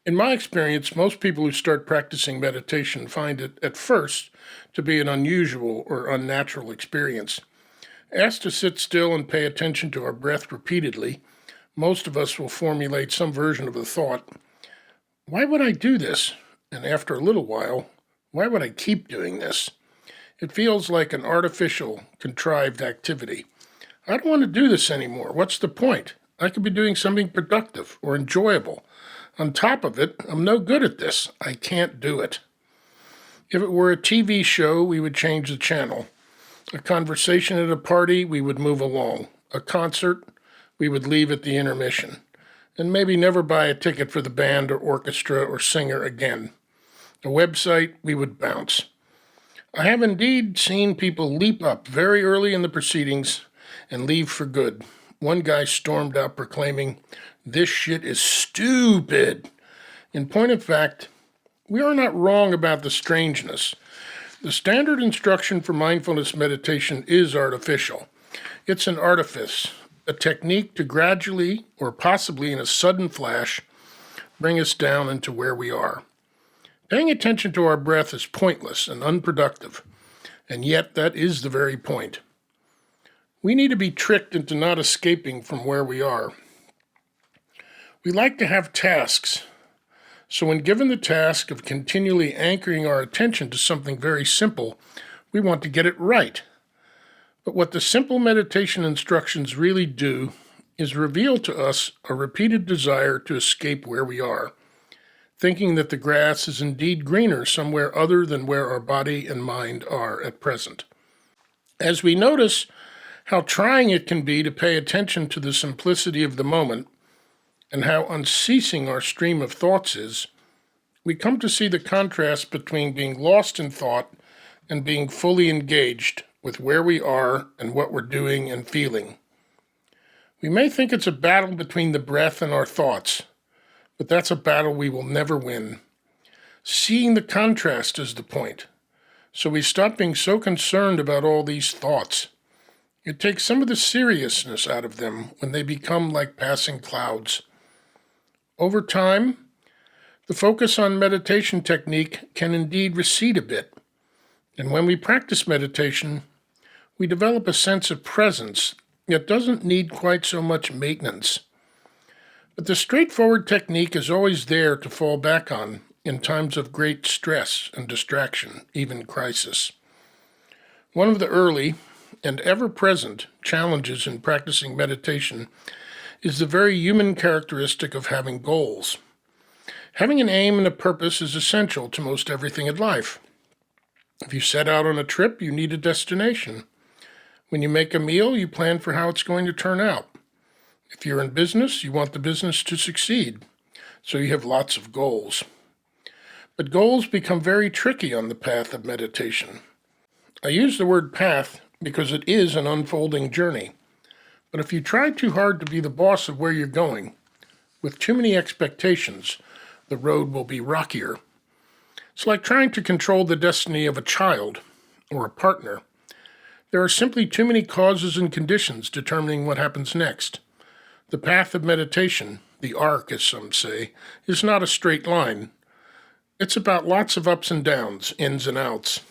In my experience, most people who start practicing meditation find it at first to be an unusual or unnatural experience. Asked to sit still and pay attention to our breath repeatedly, most of us will formulate some version of the thought, why would I do this? And after a little while, why would I keep doing this? It feels like an artificial, contrived activity. I don't want to do this anymore. What's the point? I could be doing something productive or enjoyable. On top of it, I'm no good at this. I can't do it. If it were a TV show, we would change the channel. A conversation at a party, we would move along. A concert, we would leave at the intermission. And maybe never buy a ticket for the band or orchestra or singer again. A website, we would bounce. I have indeed seen people leap up very early in the proceedings and leave for good. One guy stormed out proclaiming, "This shit is stupid." In point of fact, we are not wrong about the strangeness. The standard instruction for mindfulness meditation is artificial. It's an artifice, a technique to gradually, or possibly in a sudden flash, bring us down into where we are. Paying attention to our breath is pointless and unproductive, and yet that is the very point. We need to be tricked into not escaping from where we are. We like to have tasks, so when given the task of continually anchoring our attention to something very simple, we want to get it right. But what the simple meditation instructions really do is reveal to us a repeated desire to escape where we are, thinking that the grass is indeed greener somewhere other than where our body and mind are at present. As we notice how trying it can be to pay attention to the simplicity of the moment and how unceasing our stream of thoughts is, we come to see the contrast between being lost in thought and being fully engaged with where we are and what we're doing and feeling. We may think it's a battle between the breath and our thoughts, but that's a battle we will never win. Seeing the contrast is the point, so we stop being so concerned about all these thoughts. It takes some of the seriousness out of them when they become like passing clouds. Over time, the focus on meditation technique can indeed recede a bit, and when we practice meditation, we develop a sense of presence that doesn't need quite so much maintenance. But the straightforward technique is always there to fall back on in times of great stress and distraction, even crisis. One of the early and ever-present challenges in practicing meditation is the very human characteristic of having goals. Having an aim and a purpose is essential to most everything in life. If you set out on a trip, you need a destination. When you make a meal, you plan for how it's going to turn out. If you're in business, you want the business to succeed, so you have lots of goals. But goals become very tricky on the path of meditation. I use the word path because it is an unfolding journey. But if you try too hard to be the boss of where you're going, with too many expectations, the road will be rockier. It's like trying to control the destiny of a child or a partner. There are simply too many causes and conditions determining what happens next. The path of meditation, the arc as some say, is not a straight line. It's about lots of ups and downs, ins and outs.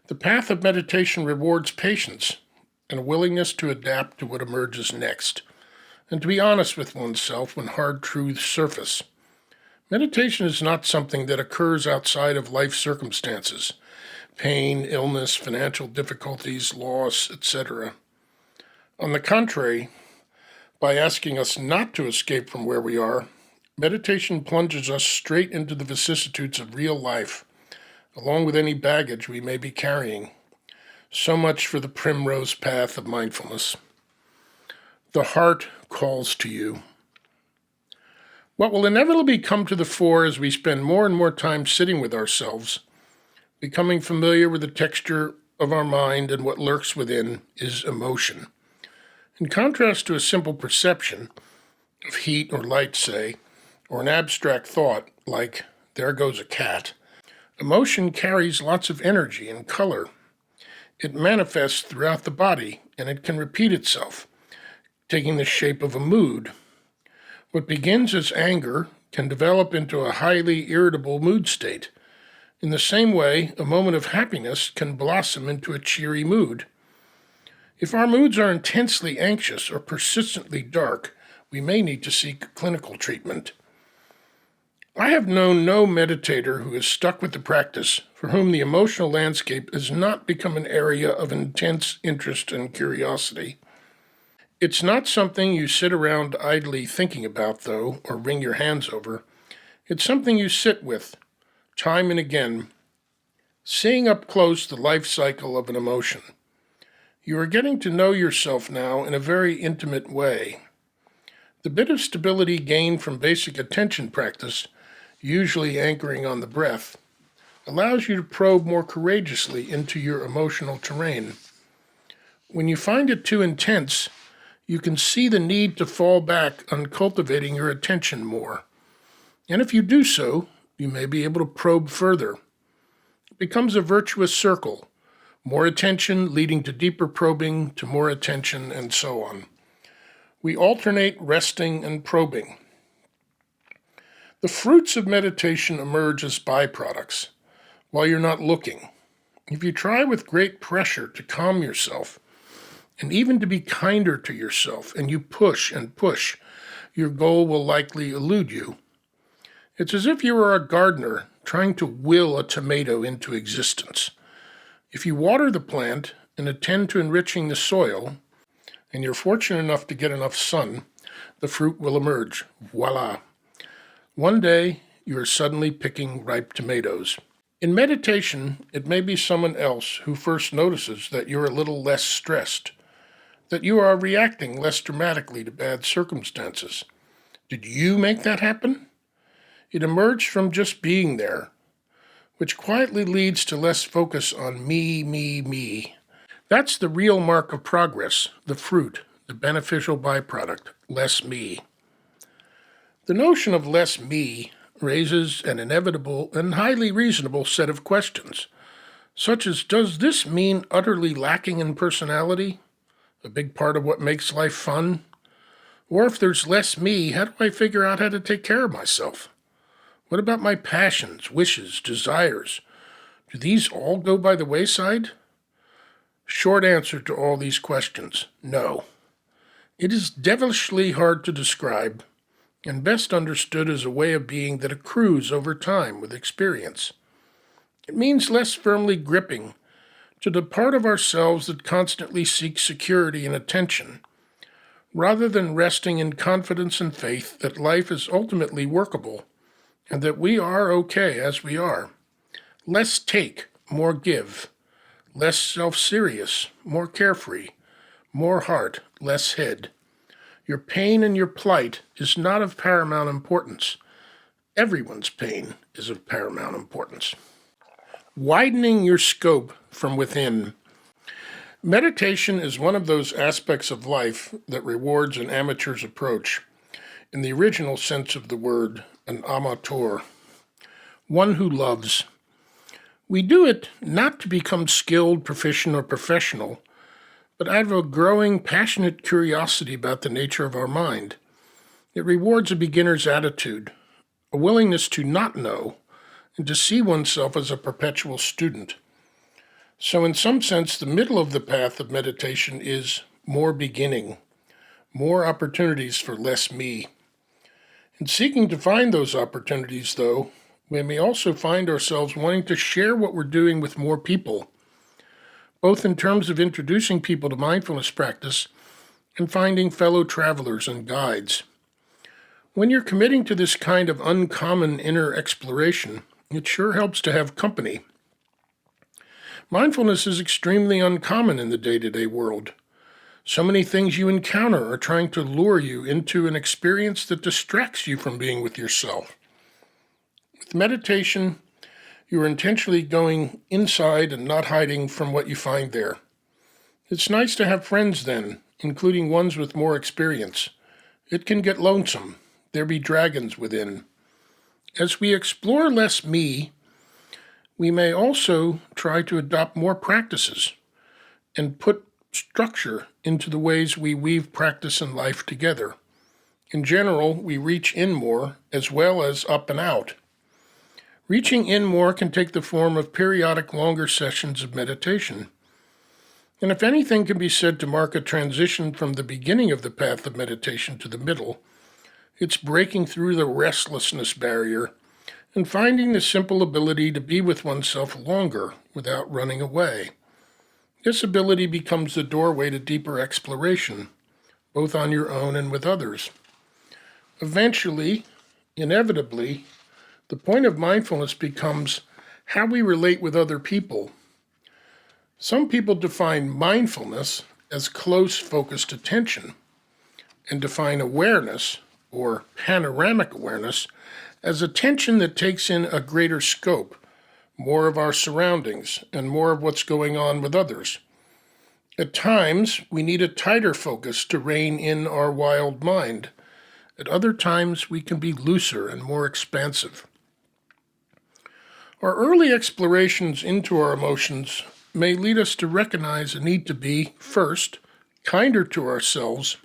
The path of meditation rewards patience and a willingness to adapt to what emerges next, and to be honest with oneself when hard truths surface. Meditation is not something that occurs outside of life circumstances. Pain, illness, financial difficulties, loss, etc. On the contrary, by asking us not to escape from where we are, meditation plunges us straight into the vicissitudes of real life, along with any baggage we may be carrying. So much for the primrose path of mindfulness. The heart calls to you. What will inevitably come to the fore as we spend more and more time sitting with ourselves, becoming familiar with the texture of our mind and what lurks within, is emotion. In contrast to a simple perception of heat or light, say, or an abstract thought like, there goes a cat, emotion carries lots of energy and color. It manifests throughout the body, and it can repeat itself, taking the shape of a mood. What begins as anger can develop into a highly irritable mood state. In the same way, a moment of happiness can blossom into a cheery mood. If our moods are intensely anxious or persistently dark, we may need to seek clinical treatment. I have known no meditator who is stuck with the practice for whom the emotional landscape has not become an area of intense interest and curiosity. It's not something you sit around idly thinking about, though, or wring your hands over. It's something you sit with, time and again, seeing up close the life cycle of an emotion. You are getting to know yourself now in a very intimate way. The bit of stability gained from basic attention practice, usually anchoring on the breath, allows you to probe more courageously into your emotional terrain. When you find it too intense, you can see the need to fall back on cultivating your attention more. And if you do so, you may be able to probe further. It becomes a virtuous circle. More attention leading to deeper probing, to more attention, and so on. We alternate resting and probing. The fruits of meditation emerge as byproducts while you're not looking. If you try with great pressure to calm yourself, and even to be kinder to yourself, and you push and push, your goal will likely elude you. It's as if you were a gardener trying to will a tomato into existence. If you water the plant and attend to enriching the soil, and you're fortunate enough to get enough sun, the fruit will emerge. Voila! One day, you are suddenly picking ripe tomatoes. In meditation, it may be someone else who first notices that you're a little less stressed, that you are reacting less dramatically to bad circumstances. Did you make that happen? It emerged from just being there, which quietly leads to less focus on me, me, me. That's the real mark of progress, the fruit, the beneficial byproduct, less me. The notion of less me raises an inevitable and highly reasonable set of questions, such as, does this mean utterly lacking in personality? A big part of what makes life fun? Or if there's less me, how do I figure out how to take care of myself? What about my passions, wishes, desires? Do these all go by the wayside? Short answer to all these questions, no. It is devilishly hard to describe, and best understood as a way of being that accrues over time with experience. It means less firmly gripping to the part of ourselves that constantly seeks security and attention, rather than resting in confidence and faith that life is ultimately workable and that we are okay as we are. Less take, more give. Less self-serious, more carefree. More heart, less head. Your pain and your plight is not of paramount importance. Everyone's pain is of paramount importance. Widening your scope from within. Meditation is one of those aspects of life that rewards an amateur's approach. In the original sense of the word, an amateur. One who loves. We do it not to become skilled, proficient, or professional, but out of a growing, passionate curiosity about the nature of our mind. It rewards a beginner's attitude, a willingness to not know, and to see oneself as a perpetual student. So in some sense, the middle of the path of meditation is more beginning, more opportunities for less me. In seeking to find those opportunities, though, we may also find ourselves wanting to share what we're doing with more people, both in terms of introducing people to mindfulness practice and finding fellow travelers and guides. When you're committing to this kind of uncommon inner exploration, it sure helps to have company. Mindfulness is extremely uncommon in the day-to-day world. So many things you encounter are trying to lure you into an experience that distracts you from being with yourself. With meditation, you are intentionally going inside and not hiding from what you find there. It's nice to have friends then, including ones with more experience. It can get lonesome. There be dragons within. As we explore less me, we may also try to adopt more practices and put structure into the ways we weave practice and life together. In general, we reach in more as well as up and out. Reaching in more can take the form of periodic longer sessions of meditation. And if anything can be said to mark a transition from the beginning of the path of meditation to the middle, it's breaking through the restlessness barrier and finding the simple ability to be with oneself longer without running away. This ability becomes the doorway to deeper exploration, both on your own and with others. Eventually, inevitably, the point of mindfulness becomes how we relate with other people. Some people define mindfulness as close, focused attention, and define awareness, or panoramic awareness, as attention that takes in a greater scope, more of our surroundings, and more of what's going on with others. At times, we need a tighter focus to rein in our wild mind. At other times, we can be looser and more expansive. Our early explorations into our emotions may lead us to recognize a need to be, first, kinder to ourselves,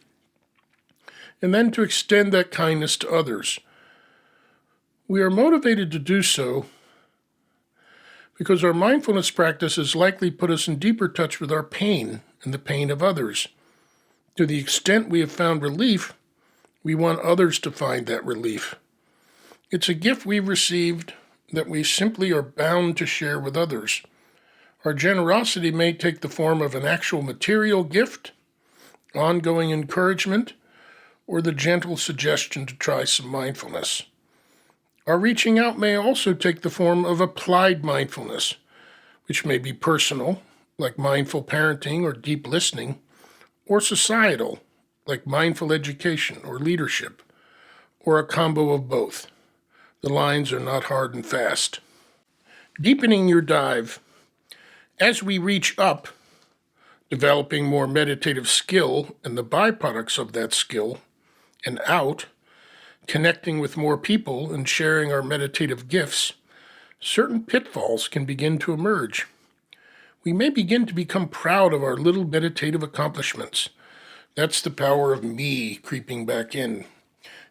and then to extend that kindness to others. We are motivated to do so because our mindfulness practice has likely put us in deeper touch with our pain and the pain of others. To the extent we have found relief, we want others to find that relief. It's a gift we've received that we simply are bound to share with others. Our generosity may take the form of an actual material gift, ongoing encouragement, or the gentle suggestion to try some mindfulness. Our reaching out may also take the form of applied mindfulness, which may be personal, like mindful parenting or deep listening, or societal, like mindful education or leadership, or a combo of both. The lines are not hard and fast. Deepening your dive. As we reach up, developing more meditative skill and the byproducts of that skill, and out, connecting with more people and sharing our meditative gifts, certain pitfalls can begin to emerge. We may begin to become proud of our little meditative accomplishments. That's the power of me creeping back in.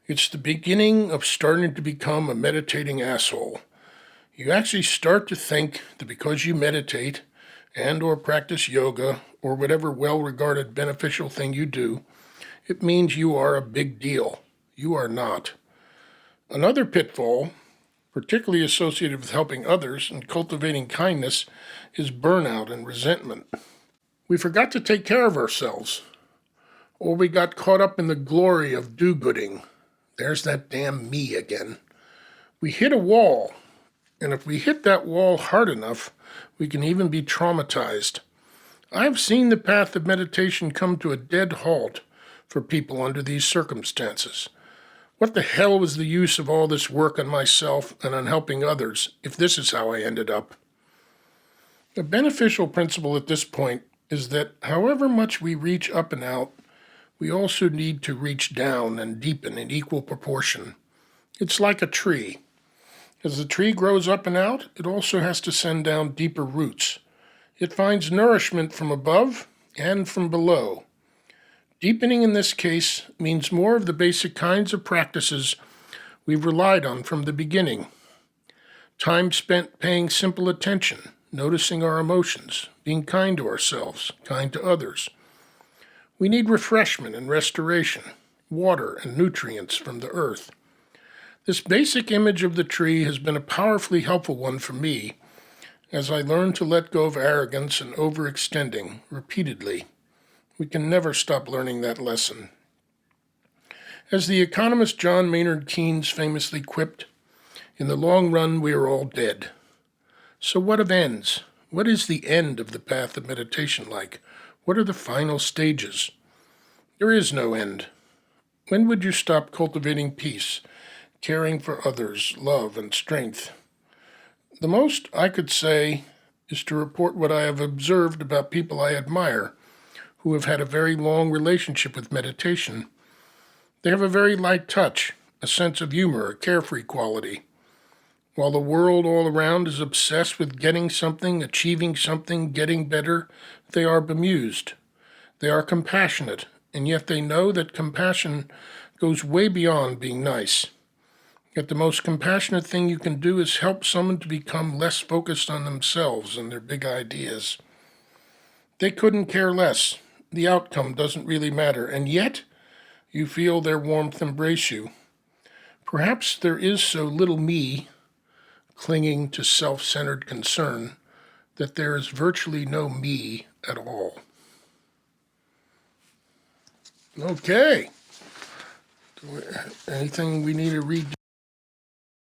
It's the beginning of starting to become a meditating asshole. You actually start to think that because you meditate and or practice yoga or whatever well-regarded beneficial thing you do, it means you are a big deal. You are not. Another pitfall, particularly associated with helping others and cultivating kindness, is burnout and resentment. We forgot to take care of ourselves, or we got caught up in the glory of do-gooding. There's that damn me again. We hit a wall, and if we hit that wall hard enough, we can even be traumatized. I've seen the path of meditation come to a dead halt for people under these circumstances. What the hell was the use of all this work on myself and on helping others if this is how I ended up? A beneficial principle at this point is that however much we reach up and out, we also need to reach down and deepen in equal proportion. It's like a tree. As the tree grows up and out, it also has to send down deeper roots. It finds nourishment from above and from below. Deepening in this case means more of the basic kinds of practices we've relied on from the beginning. Time spent paying simple attention, noticing our emotions, being kind to ourselves, kind to others. We need refreshment and restoration, water and nutrients from the earth. This basic image of the tree has been a powerfully helpful one for me as I learned to let go of arrogance and overextending repeatedly. We can never stop learning that lesson. As the economist John Maynard Keynes famously quipped, in the long run we are all dead. So what of ends? What is the end of the path of meditation like? What are the final stages? There is no end. When would you stop cultivating peace, caring for others, love, and strength? The most I could say is to report what I have observed about people I admire who have had a very long relationship with meditation. They have a very light touch, a sense of humor, a carefree quality. While the world all around is obsessed with getting something, achieving something, getting better, they are bemused. They are compassionate, and yet they know that compassion goes way beyond being nice. Yet the most compassionate thing you can do is help someone to become less focused on themselves and their big ideas. They couldn't care less. The outcome doesn't really matter, and yet you feel their warmth embrace you. Perhaps there is so little me clinging to self-centered concern that there is virtually no me at all. Okay. Anything we need to read?